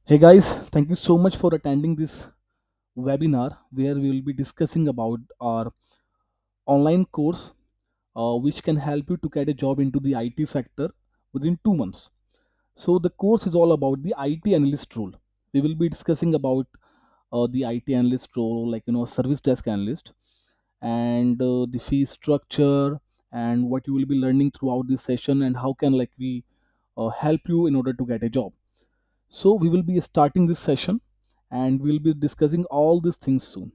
Hey guys, thank you so much for attending this webinar where we will be discussing about our online course which can help you to get a job into the IT sector within 2 months. So the course is all about the IT analyst role. We will be discussing about the IT analyst role, like service desk analyst, and the fee structure and what you will be learning throughout this session and how can like we help you in order to get a job. So we will be starting this session and we'll be discussing all these things soon.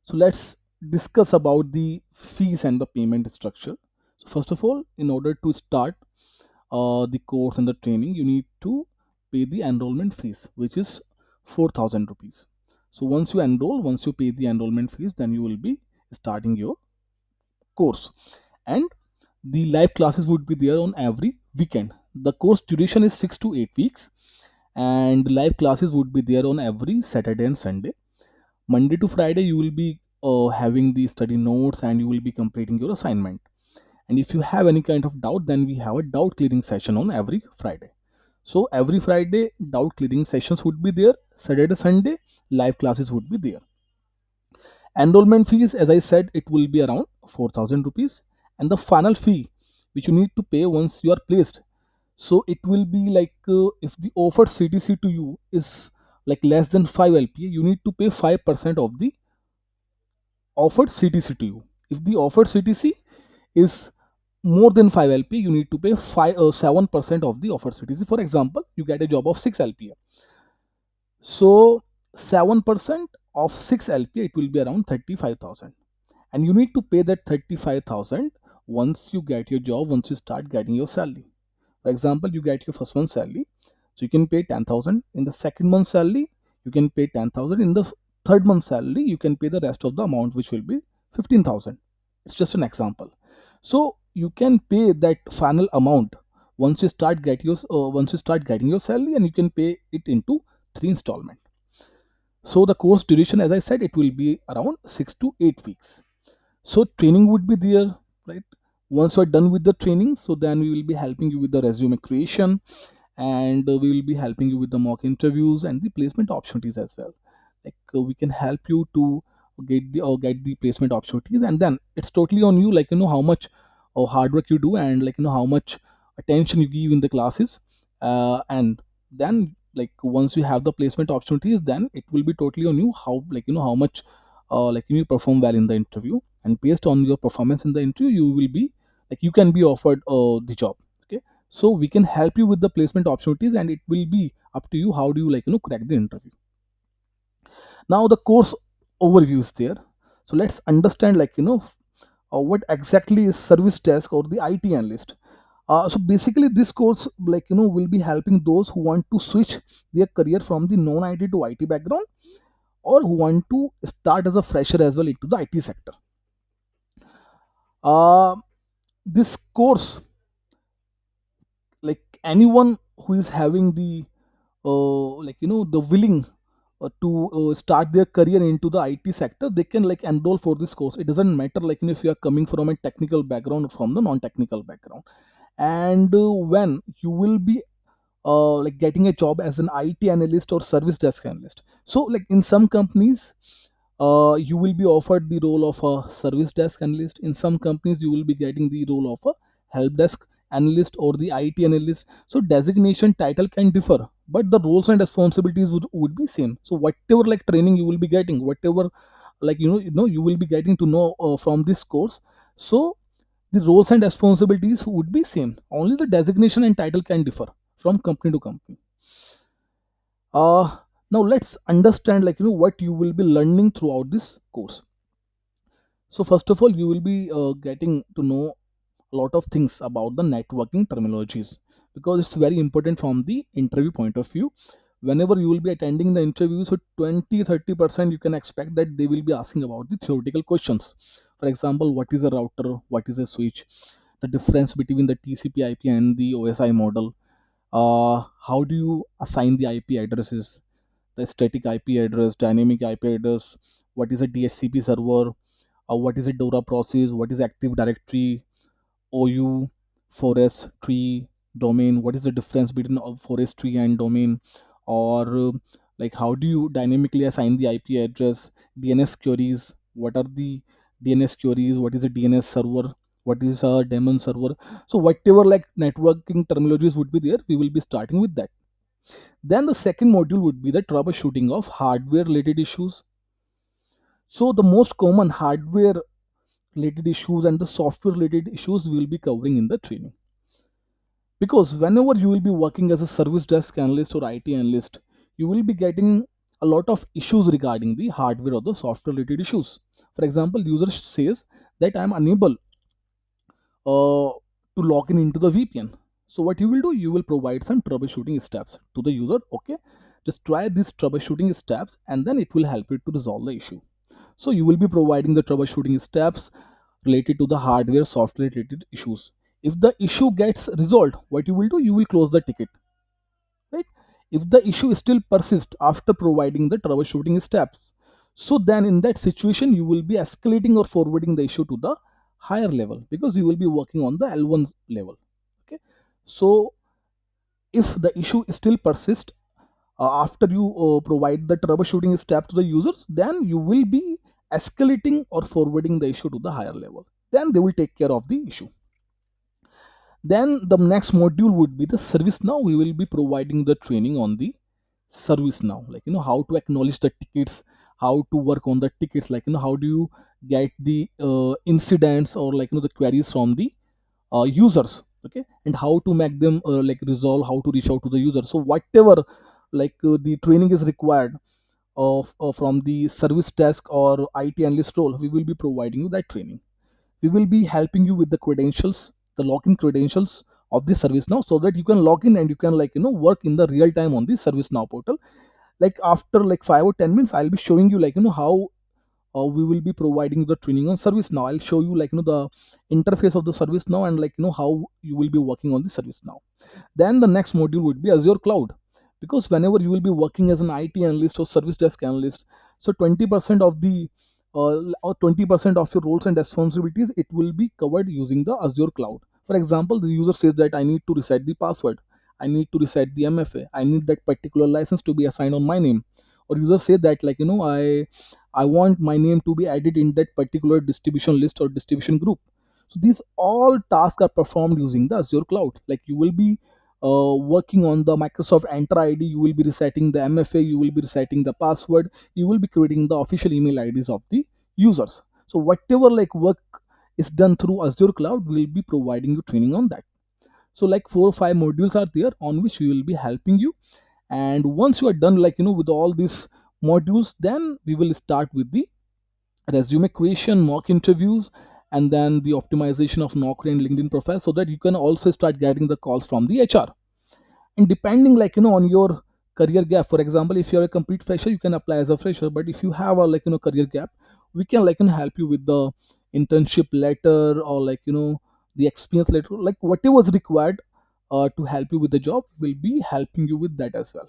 So let's discuss about the fees and the payment structure. So first of all, in order to start the course and the training, you need to pay the enrollment fees, which is 4,000 rupees. So once you pay the enrollment fees, then you will be starting your course. And the live classes would be there on every weekend. The course duration is 6 to 8 weeks, and live classes would be there on every Saturday and Sunday. Monday to Friday you will be having the study notes and you will be completing your assignment. And if you have any kind of doubt, then we have a doubt clearing session on every Friday. So every Friday doubt clearing sessions would be there. Saturday Sunday live classes would be there. Enrollment fees, as I said, it will be around 4,000 rupees, and the final fee which you need to pay once you are placed, so it will be like if the offered CTC to you is like less than 5 LPA, you need to pay 5% of the offered CTC to you. If the offered CTC is more than 5 LPA, you need to pay 7% of the offered CTC. For example, you get a job of 6 LPA, so 7% of 6 LPA, it will be around 35,000, and you need to pay that 35,000 once you get your job, once you start getting your salary. For example, you get your first month salary, so you can pay 10,000 in the second month salary, you can pay 10,000 in the third month salary, you can pay the rest of the amount, which will be 15,000. It's just an example. So you can pay that final amount once you start getting your salary, and you can pay it into 3 installment. So the course duration, as I said, it will be around 6 to 8 weeks. So training would be there, right? Once you're done with the training, so then we will be helping you with the resume creation, and we will be helping you with the mock interviews and the placement opportunities as well. Like we can help you to get the placement opportunities, and then it's totally on you, like how much hard work you do, and like how much attention you give in the classes, and then like once you have the placement opportunities, then it will be totally on you how, like how much you perform well in the interview, and based on your performance in the interview, you will be like you can be offered the job. Okay, so we can help you with the placement opportunities, and it will be up to you how do you crack the interview. Now the course overview is there, so let's understand what exactly is service desk or the IT analyst. So basically this course will be helping those who want to switch their career from the non IT to IT background, or who want to start as a fresher as well into the IT sector. uh, this course, like anyone who is having the the willing to start their career into the IT sector, they can enroll for this course. It doesn't matter if you are coming from a technical background or from the non-technical background. And when you will be getting a job as an IT analyst or service desk analyst, so like in some companies you will be offered the role of a service desk analyst. In some companies you will be getting the role of a help desk analyst or the IT analyst. So designation title can differ, but the roles and responsibilities would be same. So whatever training you will be getting, whatever you will be getting to know from this course, so the roles and responsibilities would be same. Only the designation and title can differ from company to company. uh Now let's understand what you will be learning throughout this course. So first of all, you will be getting to know a lot of things about the networking terminologies, because it's very important from the interview point of view. Whenever you will be attending the interview, so 20-30% you can expect that they will be asking about the theoretical questions. For example, what is a router, what is a switch, the difference between the TCP IP and the OSI model, how do you assign the IP addresses, the static IP address, dynamic IP address, what is a DHCP server, what is a DORA process, what is Active Directory, OU, forest, tree, domain, what is the difference between forest, tree, and domain, or like how do you dynamically assign the IP address, DNS queries, what are the DNS queries, what is a DNS server, what is a daemon server. So whatever like networking terminologies would be there, we will be starting with that. Then the second module would be the troubleshooting of hardware related issues. So the most common hardware related issues and the software related issues we will be covering in the training. Because whenever you will be working as a service desk analyst or IT analyst, you will be getting a lot of issues regarding the hardware or the software related issues. For example, user says that I am unable to log in into the VPN. So what you will do, you will provide some troubleshooting steps to the user. Okay, just try these troubleshooting steps and then it will help you to resolve the issue. So you will be providing the troubleshooting steps related to the hardware software related issues. If the issue gets resolved, what you will do, you will close the ticket, right? If the issue still persists after providing the troubleshooting steps, so then in that situation you will be escalating or forwarding the issue to the higher level, because you will be working on the L1 level. Okay, so if the issue still persists after you provide the troubleshooting step to the users, then you will be escalating or forwarding the issue to the higher level, then they will take care of the issue. Then the next module would be the service. Now we will be providing the training on the service now, like how to acknowledge the tickets, how to work on the tickets, like how do you get the incidents or like the queries from the users. Okay, and how to make them like resolve, how to reach out to the user. So whatever like the training is required of from the service desk or IT analyst role, we will be providing you that training. We will be helping you with the credentials, the login credentials of the service now, so that you can log in and you can like work in the real time on the service now portal. Like after like 5 or 10 minutes, I'll be showing you like how we will be providing the training on service now. I'll show you like the interface of the service now, and like how you will be working on the service now. Then the next module would be Azure Cloud, because whenever you will be working as an IT analyst or service desk analyst, so 20% of the or 20% of your roles and responsibilities, it will be covered using the Azure Cloud. For example, the user says that I need to reset the password, I need to reset the MFA, I need that particular license to be assigned on my name. Or user say that like I want my name to be added in that particular distribution list or distribution group. So these all tasks are performed using the Azure Cloud. Like you will be working on the Microsoft Enter ID, you will be resetting the MFA, you will be resetting the password, you will be creating the official email IDs of the users. So whatever like work is done through Azure Cloud, we will be providing you training on that. So like 4 or 5 modules are there on which we will be helping you. And once you are done like with all these modules, then we will start with the resume creation, mock interviews, and then the optimization of Naukri and LinkedIn profile, so that you can also start getting the calls from the HR. And depending like on your career gap, for example, if you're a complete fresher, you can apply as a fresher. But if you have a like career gap, we can like help you with the internship letter, or like the experience letter, like whatever is required to help you with the job, will be helping you with that as well.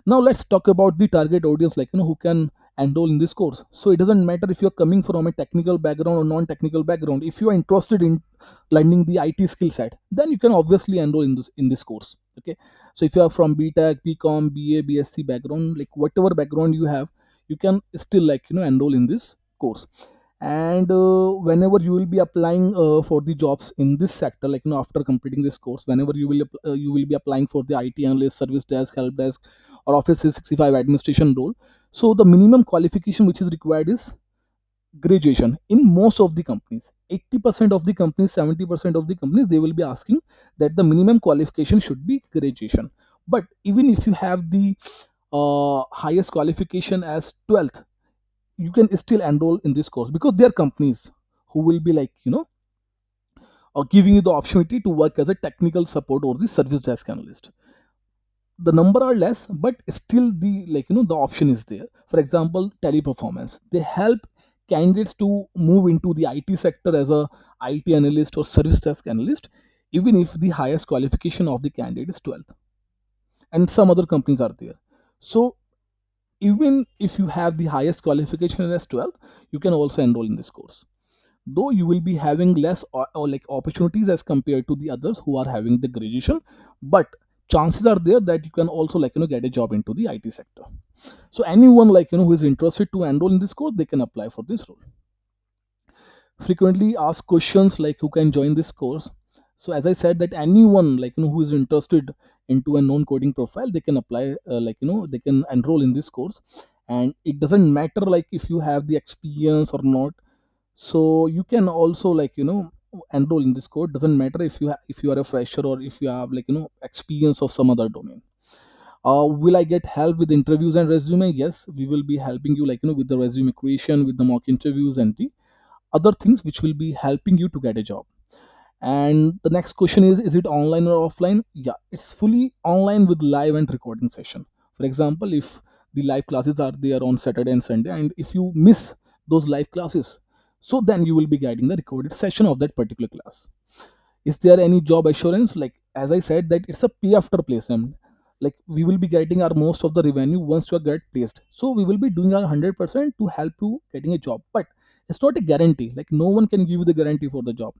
Now let's talk about the target audience, like who can enroll in this course. So it doesn't matter if you're coming from a technical background or non-technical background. If you are interested in learning the IT skill set, then you can obviously enroll in this course. Okay, so if you are from BTech, BCom, BA, BSc background, like whatever background you have, you can still like enroll in this course. And whenever you will be applying for the jobs in this sector, like after completing this course, whenever you will be applying for the IT analyst, service desk, help desk, or Office 365 administration role, so the minimum qualification which is required is graduation. In most of the companies, 80% of the companies, 70% of the companies, they will be asking that the minimum qualification should be graduation. But even if you have the highest qualification as 12th, you can still enroll in this course, because there are companies who will be like or giving you the opportunity to work as a technical support or the service desk analyst. The number are less, but still the like the option is there. For example, teleperformance, they help candidates to move into the IT sector as a IT analyst or service desk analyst, even if the highest qualification of the candidate is 12th. And some other companies are there. So even if you have the highest qualification as 12th, you can also enroll in this course, though you will be having less or like opportunities as compared to the others who are having the graduation. But chances are there that you can also get a job into the IT sector. So anyone who is interested to enroll in this course, they can apply for this role. Frequently asked questions like who can join this course. So as I said, that anyone who is interested into a non coding profile, they can apply, they can enroll in this course. And it doesn't matter if you have the experience or not. So you can also enroll in this course. Doesn't matter if you are a fresher or if you have experience of some other domain. Will I get help with interviews and resume? Yes, we will be helping you with the resume creation, with the mock interviews and the other things which will be helping you to get a job. And the next question is it online or offline? Yeah, it's fully online with live and recording session. For example, if the live classes are there on Saturday and Sunday, and if you miss those live classes, so then you will be getting the recorded session of that particular class. Is there any job assurance? Like as I said, that it's a pay after placement. Like we will be getting our most of the revenue once you are get placed, so we will be doing our 100% to help you getting a job, but it's not a guarantee. Like no one can give you the guarantee for the job.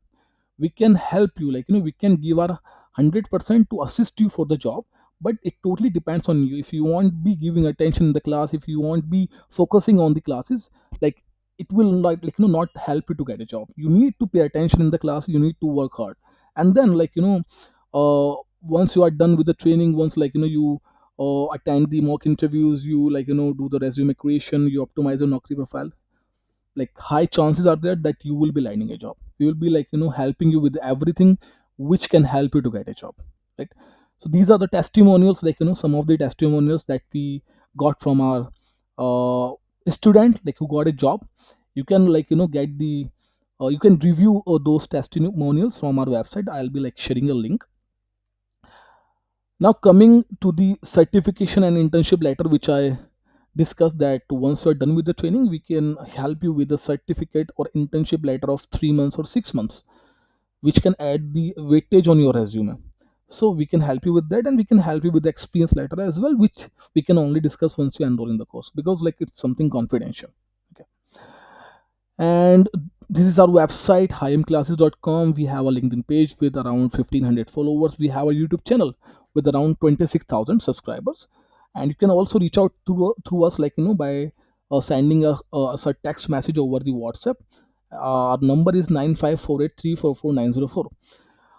We can help you, we can give our 100% to assist you for the job, but it totally depends on you. If you won't be giving attention in the class, if you won't be focusing on the classes, like it will not not help you to get a job. You need to pay attention in the class, you need to work hard. And then once you are done with the training, once you attend the mock interviews, you do the resume creation, you optimize your Naukri profile, like high chances are there that you will be landing a job. We will be helping you with everything which can help you to get a job, right? So these are the testimonials, some of the testimonials that we got from our student who got a job. You can get the you can review those testimonials from our website. I'll be sharing a link. Now coming to the certification and internship letter, which I discussed, that once you're done with the training, we can help you with a certificate or internship letter of 3 months or 6 months, which can add the weightage on your resume. So we can help you with that, and we can help you with the experience letter as well, which we can only discuss once you enroll in the course, because it's something confidential. Okay. And this is our website, highmclasses.com. We have a LinkedIn page with around 1500 followers. We have a YouTube channel with around 26,000 subscribers. And you can also reach out through us by sending us a text message over the WhatsApp. Our number is 9548344904.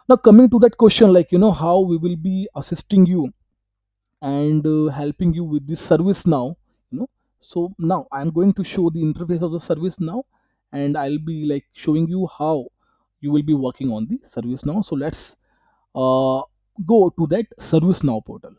Now coming to that question, how we will be assisting you and helping you with this service now. So now I'm going to show the interface of the service now, and I'll be showing you how you will be working on the service now. So let's uh, go to that service now portal.